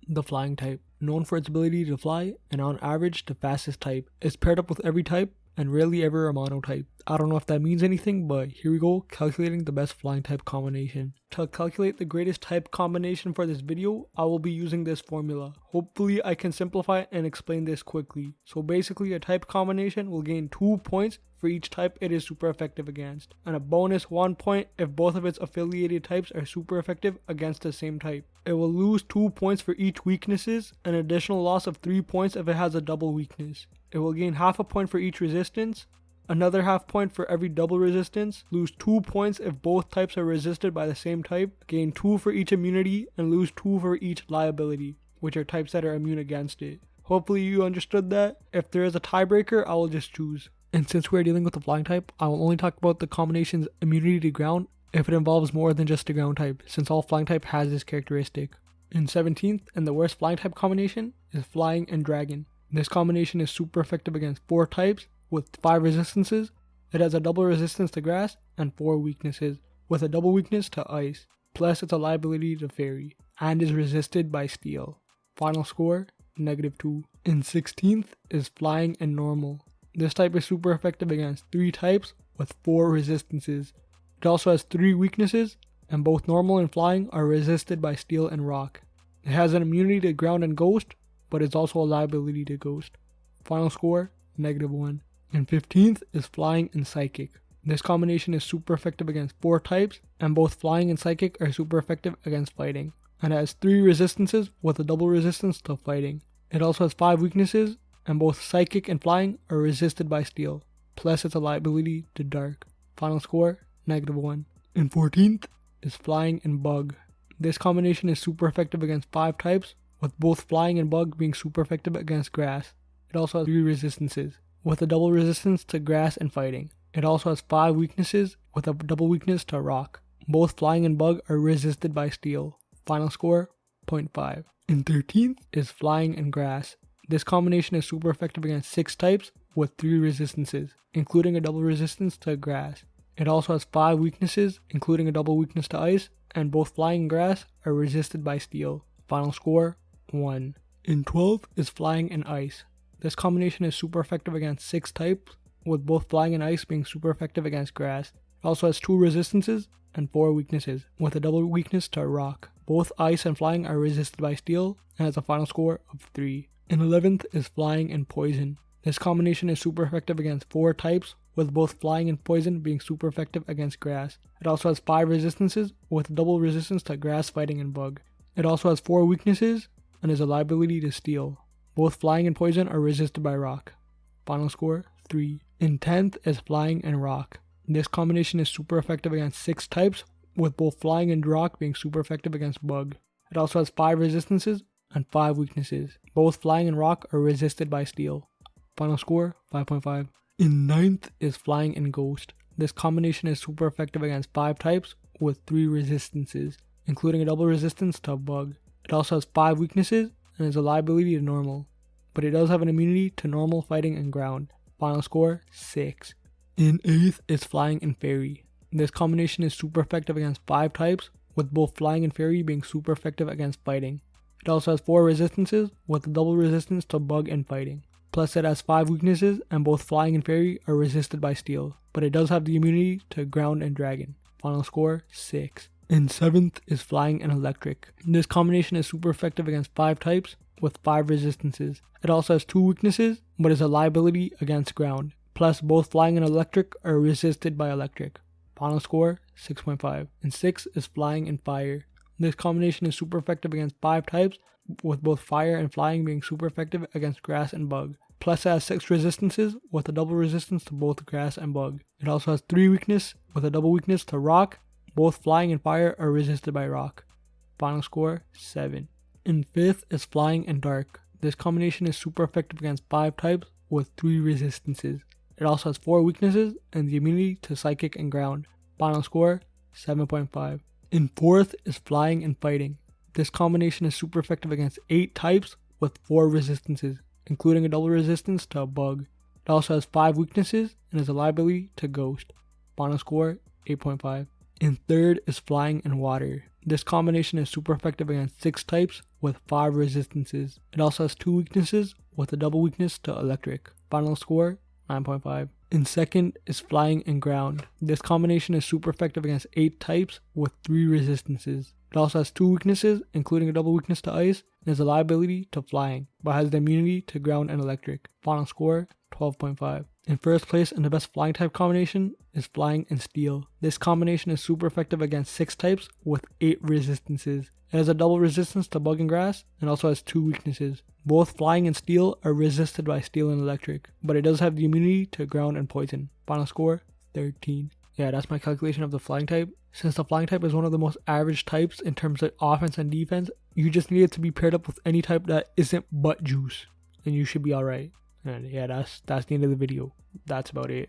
The flying type, known for its ability to fly and on average the fastest type, is paired up with every type and rarely ever a monotype. I don't know if that means anything, but here we go, calculating the best flying type combination. To calculate the greatest type combination for this video, I will be using this formula. Hopefully I can simplify it and explain this quickly. So basically a type combination will gain 2 points for each type it is super effective against, and a bonus 1 point if both of its affiliated types are super effective against the same type. It will lose 2 points for each weaknesses, an additional loss of 3 points if it has a double weakness. It will gain half a point for each resistance, another half point for every double resistance, lose 2 points if both types are resisted by the same type, gain 2 for each immunity, and lose 2 for each liability, which are types that are immune against it. Hopefully you understood that. If there is a tiebreaker, I will just choose. And since we're dealing with the flying type, I will only talk about the combination's immunity to ground if it involves more than just the ground type, since all flying type has this characteristic. In 17th, and the worst flying type combination is flying and dragon. This combination is super effective against 4 types with 5 resistances. It has a double resistance to grass and 4 weaknesses, with a double weakness to ice, plus it's a liability to fairy, and is resisted by steel. Final score, -2. In 16th is flying and normal. This type is super effective against 3 types with 4 resistances. It also has 3 weaknesses, and both normal and flying are resisted by steel and rock. It has an immunity to ground and ghost, but is also a liability to ghost. Final score, -1. In 15th is flying and psychic. This combination is super effective against 4 types, and both flying and psychic are super effective against fighting. And it has 3 resistances with a double resistance to fighting. It also has 5 weaknesses, and both psychic and flying are resisted by steel, plus it's a liability to dark. Final score, -1. In 14th is flying and bug. This combination is super effective against 5 types, with both flying and bug being super effective against grass. It also has 3 resistances, with a double resistance to grass and fighting. It also has 5 weaknesses, with a double weakness to rock. Both flying and bug are resisted by steel. Final score, 0.5. In 13th is flying and grass. This combination is super effective against 6 types with 3 resistances, including a double resistance to grass. It also has 5 weaknesses, including a double weakness to ice, and both flying and grass are resisted by steel. Final score, 1. In 12th is flying and ice. This combination is super effective against 6 types, with both flying and ice being super effective against grass. It also has 2 resistances and 4 weaknesses, with a double weakness to rock. Both ice and flying are resisted by steel, and has a final score of 3. In 11th is flying and poison. This combination is super effective against 4 types, with both flying and poison being super effective against grass. It also has 5 resistances, with double resistance to grass, fighting, and bug. It also has 4 weaknesses, and is a liability to steel. Both flying and poison are resisted by rock. Final score, 3. In 10th is flying and rock. This combination is super effective against 6 types, with both flying and rock being super effective against bug. It also has 5 resistances and 5 weaknesses. Both flying and rock are resisted by steel. Final score, 5.5. In 9th is flying and ghost. This combination is super effective against 5 types with 3 resistances, including a double resistance to bug. It also has 5 weaknesses and is a liability to normal, but it does have an immunity to normal, fighting, and ground. Final score, 6. In 8th is flying and fairy. This combination is super effective against 5 types, with both flying and fairy being super effective against fighting. It also has 4 resistances, with a double resistance to bug and fighting. Plus it has 5 weaknesses, and both flying and fairy are resisted by steel, but it does have the immunity to ground and dragon. Final score, 6. In 7th is flying and electric. This combination is super effective against 5 types, with 5 resistances. It also has 2 weaknesses, but is a liability against ground. Plus both flying and electric are resisted by electric. Final score, 6.5. And 6 is flying and fire. This combination is super effective against 5 types, with both fire and flying being super effective against grass and bug. Plus it has 6 resistances, with a double resistance to both grass and bug. It also has 3 weakness, with a double weakness to rock. Both flying and fire are resisted by rock. Final score, 7. In 5th is flying and dark. This combination is super effective against 5 types, with 3 resistances. It also has 4 weaknesses and the immunity to psychic and ground. Final score, 7.5. In 4th is flying and fighting. This combination is super effective against 8 types with 4 resistances, including a double resistance to a bug. It also has 5 weaknesses and is a liability to ghost. Final score, 8.5. And third is flying and water. This combination is super effective against 6 types with 5 resistances. It also has 2 weaknesses with a double weakness to electric. Final score 9.5. And second is flying and ground. This combination is super effective against 8 types with 3 resistances. It also has 2 weaknesses, including a double weakness to ice, and has a liability to flying, but has the immunity to ground and electric. Final score 12.5. In first place in the best flying type combination is flying and steel. This combination is super effective against 6 types with 8 resistances. It has a double resistance to bug and grass and also has 2 weaknesses. Both flying and steel are resisted by steel and electric, but it does have the immunity to ground and poison. Final score 13. Yeah, that's my calculation of the flying type. Since the flying type is one of the most average types in terms of offense and defense, you just need it to be paired up with any type that isn't butt juice, and you should be alright. And yeah, that's the end of the video. That's about it.